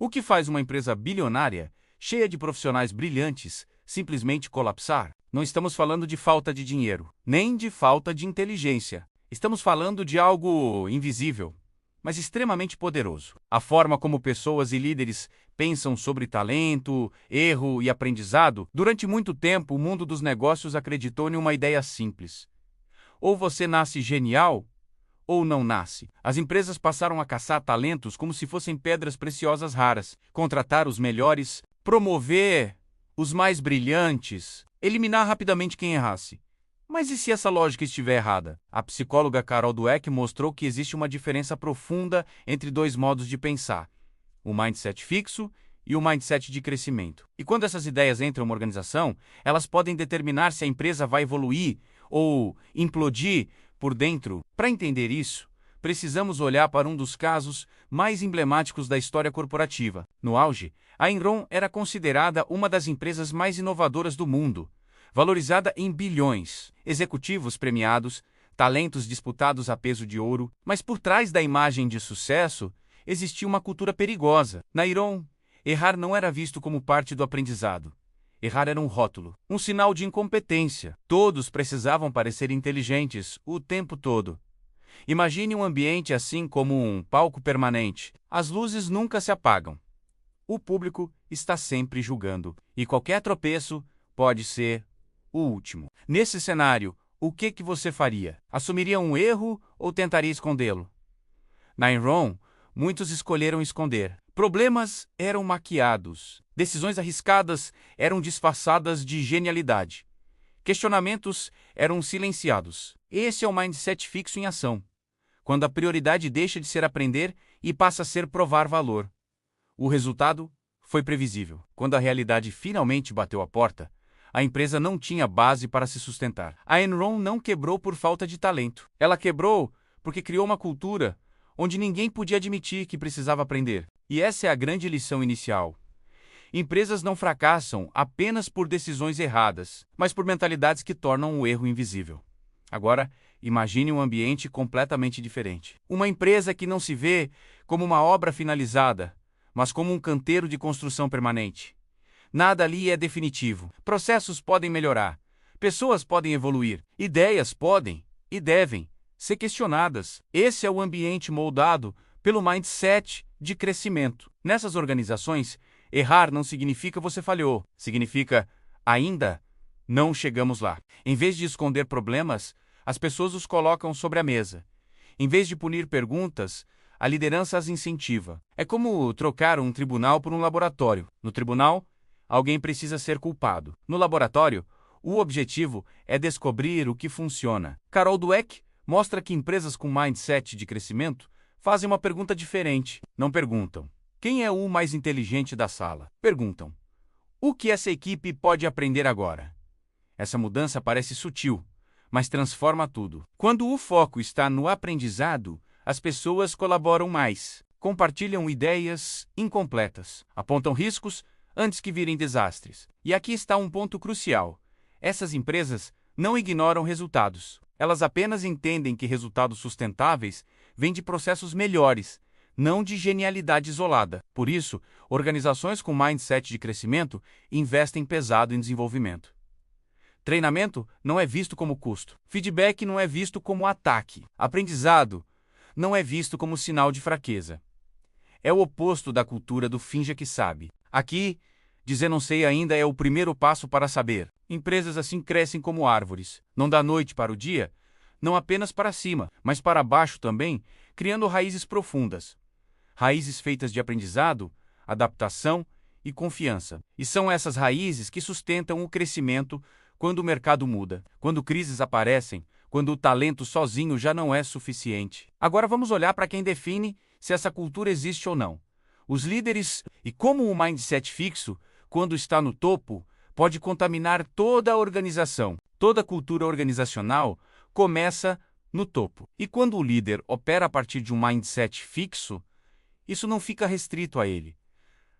O que faz uma empresa bilionária, cheia de profissionais brilhantes, simplesmente colapsar? Não estamos falando de falta de dinheiro, nem de falta de inteligência. Estamos falando de algo invisível, mas extremamente poderoso. A forma como pessoas e líderes pensam sobre talento, erro e aprendizado. Durante muito tempo, o mundo dos negócios acreditou em uma ideia simples: ou você nasce genial, ou não nasce. As empresas passaram a caçar talentos como se fossem pedras preciosas raras, contratar os melhores, promover os mais brilhantes, eliminar rapidamente quem errasse. Mas e se essa lógica estiver errada? A psicóloga Carol Dweck mostrou que existe uma diferença profunda entre dois modos de pensar: o mindset fixo e o mindset de crescimento. E quando essas ideias entram em uma organização, elas podem determinar se a empresa vai evoluir ou implodir por dentro. Para entender isso, precisamos olhar para um dos casos mais emblemáticos da história corporativa. No auge, a Enron era considerada uma das empresas mais inovadoras do mundo, valorizada em bilhões, executivos premiados, talentos disputados a peso de ouro. Mas por trás da imagem de sucesso, existia uma cultura perigosa. Na Enron, errar não era visto como parte do aprendizado. Errar era um rótulo, um sinal de incompetência. Todos precisavam parecer inteligentes o tempo todo. Imagine um ambiente assim como um palco permanente. As luzes nunca se apagam. O público está sempre julgando, e qualquer tropeço pode ser o último. Nesse cenário, o que você faria? Assumiria um erro ou tentaria escondê-lo? Na Enron, muitos escolheram esconder. Problemas eram maquiados. Decisões arriscadas eram disfarçadas de genialidade. Questionamentos eram silenciados. Esse é o mindset fixo em ação, quando a prioridade deixa de ser aprender e passa a ser provar valor. O resultado foi previsível. Quando a realidade finalmente bateu a porta, a empresa não tinha base para se sustentar. A Enron não quebrou por falta de talento. Ela quebrou porque criou uma cultura onde ninguém podia admitir que precisava aprender. E essa é a grande lição inicial. Empresas não fracassam apenas por decisões erradas, mas por mentalidades que tornam o erro invisível. Agora, imagine um ambiente completamente diferente. Uma empresa que não se vê como uma obra finalizada, mas como um canteiro de construção permanente. Nada ali é definitivo. Processos podem melhorar. Pessoas podem evoluir. Ideias podem e devem ser questionadas. Esse é o ambiente moldado pelo mindset de crescimento. Nessas organizações, errar não significa você falhou. Significa ainda não chegamos lá. Em vez de esconder problemas, as pessoas os colocam sobre a mesa. Em vez de punir perguntas, a liderança as incentiva. É como trocar um tribunal por um laboratório. No tribunal, alguém precisa ser culpado. No laboratório, o objetivo é descobrir o que funciona. Carol Dweck mostra que empresas com mindset de crescimento fazem uma pergunta diferente. Não perguntam: quem é o mais inteligente da sala? Perguntam: o que essa equipe pode aprender agora? Essa mudança parece sutil, mas transforma tudo. Quando o foco está no aprendizado, as pessoas colaboram mais, compartilham ideias incompletas, apontam riscos antes que virem desastres. E aqui está um ponto crucial: essas empresas não ignoram resultados. Elas apenas entendem que resultados sustentáveis vêm de processos melhores, não de genialidade isolada. Por isso, organizações com mindset de crescimento investem pesado em desenvolvimento. Treinamento não é visto como custo. Feedback não é visto como ataque. Aprendizado não é visto como sinal de fraqueza. É o oposto da cultura do finja que sabe. Aqui, dizer não sei ainda é o primeiro passo para saber. Empresas assim crescem como árvores, não da noite para o dia, não apenas para cima, mas para baixo também, criando raízes profundas. Raízes feitas de aprendizado, adaptação e confiança. E são essas raízes que sustentam o crescimento quando o mercado muda, quando crises aparecem, quando o talento sozinho já não é suficiente. Agora vamos olhar para quem define se essa cultura existe ou não. Os líderes e como o mindset fixo, quando está no topo, pode contaminar toda a organização. Toda cultura organizacional começa no topo. E quando o líder opera a partir de um mindset fixo, isso não fica restrito a ele.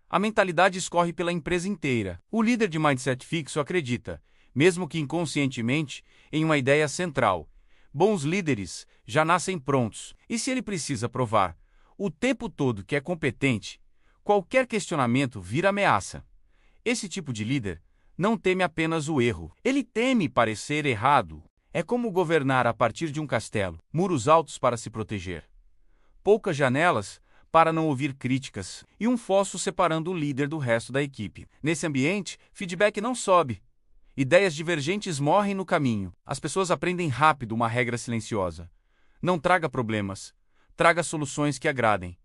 A mentalidade escorre pela empresa inteira. O líder de mindset fixo acredita, mesmo que inconscientemente, em uma ideia central. Bons líderes já nascem prontos. E se ele precisa provar o tempo todo que é competente, qualquer questionamento vira ameaça. Esse tipo de líder não teme apenas o erro, ele teme parecer errado. É como governar a partir de um castelo, muros altos para se proteger, poucas janelas para não ouvir críticas e um fosso separando o líder do resto da equipe. Nesse ambiente, feedback não sobe. Ideias divergentes morrem no caminho. As pessoas aprendem rápido uma regra silenciosa. Não traga problemas, traga soluções que agradem.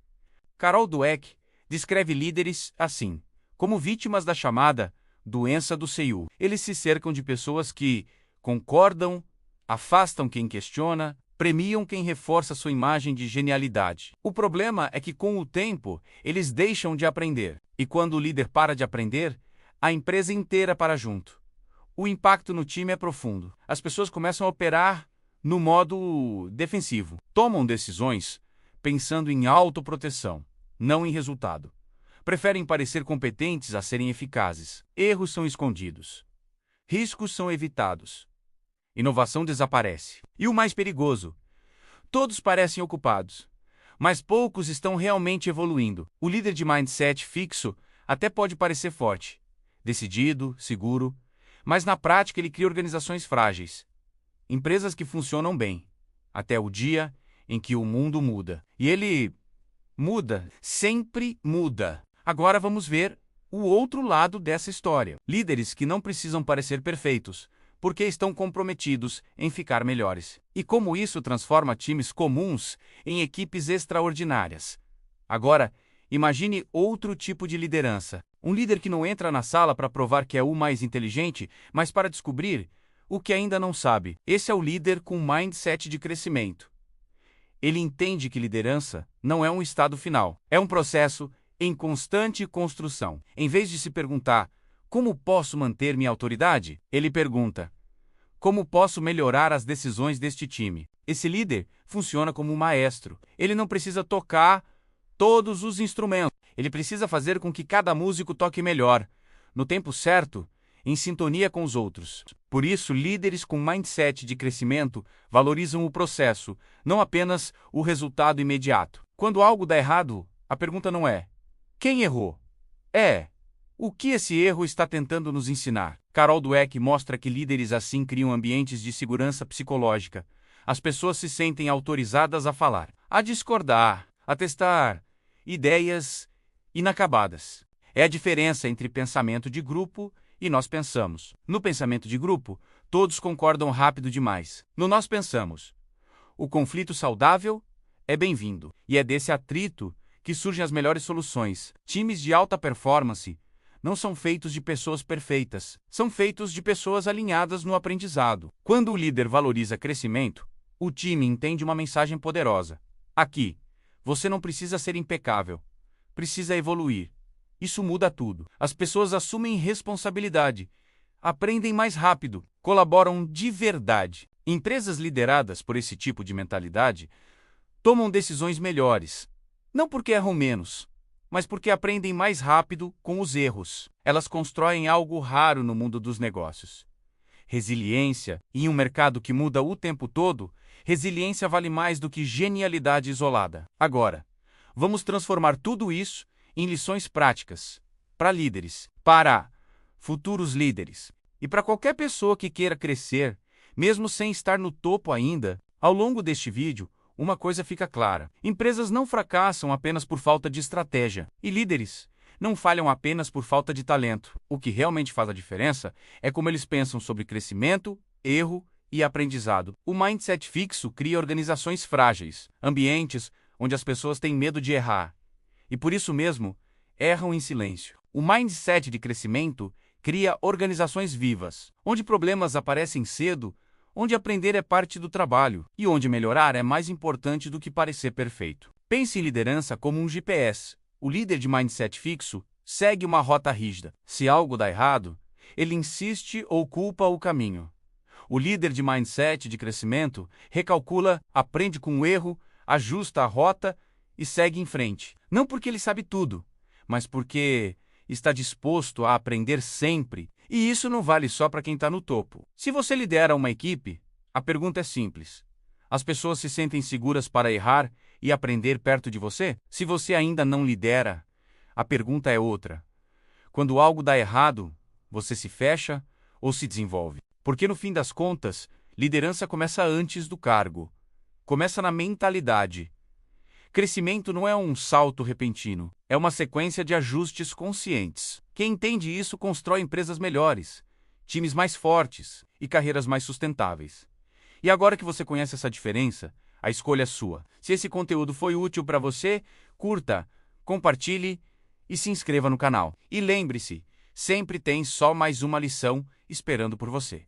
Carol Dweck descreve líderes assim, como vítimas da chamada doença do CIU. Eles se cercam de pessoas que concordam, afastam quem questiona, premiam quem reforça sua imagem de genialidade. O problema é que, com o tempo, eles deixam de aprender. E quando o líder para de aprender, a empresa inteira para junto. O impacto no time é profundo. As pessoas começam a operar no modo defensivo. Tomam decisões pensando em autoproteção, não em resultado. Preferem parecer competentes a serem eficazes. Erros são escondidos. Riscos são evitados. Inovação desaparece. E o mais perigoso, todos parecem ocupados, mas poucos estão realmente evoluindo. O líder de mindset fixo até pode parecer forte, decidido, seguro, mas na prática ele cria organizações frágeis, empresas que funcionam bem, até o dia em que o mundo muda. E ele muda, sempre muda. Agora vamos ver o outro lado dessa história. Líderes que não precisam parecer perfeitos, porque estão comprometidos em ficar melhores. E como isso transforma times comuns em equipes extraordinárias. Agora, imagine outro tipo de liderança. Um líder que não entra na sala para provar que é o mais inteligente, mas para descobrir o que ainda não sabe. Esse é o líder com mindset de crescimento. Ele entende que liderança não é um estado final, é um processo em constante construção. Em vez de se perguntar, como posso manter minha autoridade? Ele pergunta, como posso melhorar as decisões deste time? Esse líder funciona como um maestro. Ele não precisa tocar todos os instrumentos. Ele precisa fazer com que cada músico toque melhor, no tempo certo, em sintonia com os outros. Por isso, líderes com mindset de crescimento valorizam o processo, não apenas o resultado imediato. Quando algo dá errado, a pergunta não é quem errou? É o que esse erro está tentando nos ensinar? Carol Dweck mostra que líderes assim criam ambientes de segurança psicológica. As pessoas se sentem autorizadas a falar, a discordar, a testar ideias inacabadas. É a diferença entre pensamento de grupo e nós pensamos. No pensamento de grupo, todos concordam rápido demais. No nós pensamos. O conflito saudável é bem-vindo. E é desse atrito que surgem as melhores soluções. Times de alta performance não são feitos de pessoas perfeitas, são feitos de pessoas alinhadas no aprendizado. Quando o líder valoriza crescimento, o time entende uma mensagem poderosa. Aqui, você não precisa ser impecável, precisa evoluir. Isso muda tudo. As pessoas assumem responsabilidade, aprendem mais rápido, colaboram de verdade. Empresas lideradas por esse tipo de mentalidade tomam decisões melhores, não porque erram menos, mas porque aprendem mais rápido com os erros. Elas constroem algo raro no mundo dos negócios. Resiliência. Em um mercado que muda o tempo todo, resiliência vale mais do que genialidade isolada. Agora, vamos transformar tudo isso em lições práticas para líderes, para futuros líderes e para qualquer pessoa que queira crescer, mesmo sem estar no topo ainda. Ao longo deste vídeo, uma coisa fica clara: empresas não fracassam apenas por falta de estratégia, e líderes não falham apenas por falta de talento. O que realmente faz a diferença é como eles pensam sobre crescimento, erro e aprendizado. O mindset fixo cria organizações frágeis, ambientes onde as pessoas têm medo de errar, e por isso mesmo erram em silêncio. O mindset de crescimento cria organizações vivas, onde problemas aparecem cedo, onde aprender é parte do trabalho e onde melhorar é mais importante do que parecer perfeito. Pense em liderança como um GPS. O líder de mindset fixo segue uma rota rígida. Se algo dá errado, ele insiste ou culpa o caminho. O líder de mindset de crescimento recalcula, aprende com o erro, ajusta a rota e segue em frente. Não porque ele sabe tudo, mas porque está disposto a aprender sempre. E isso não vale só para quem está no topo. Se você lidera uma equipe, a pergunta é simples: as pessoas se sentem seguras para errar e aprender perto de você? Se você ainda não lidera, A pergunta é outra. Quando algo dá errado, você se fecha ou se desenvolve? Porque no fim das contas, liderança começa antes do cargo. Começa na mentalidade. Crescimento não é um salto repentino, é uma sequência de ajustes conscientes. Quem entende isso constrói empresas melhores, times mais fortes e carreiras mais sustentáveis. E agora que você conhece essa diferença, a escolha é sua. Se esse conteúdo foi útil para você, curta, compartilhe e se inscreva no canal. E lembre-se, sempre tem só mais uma lição esperando por você.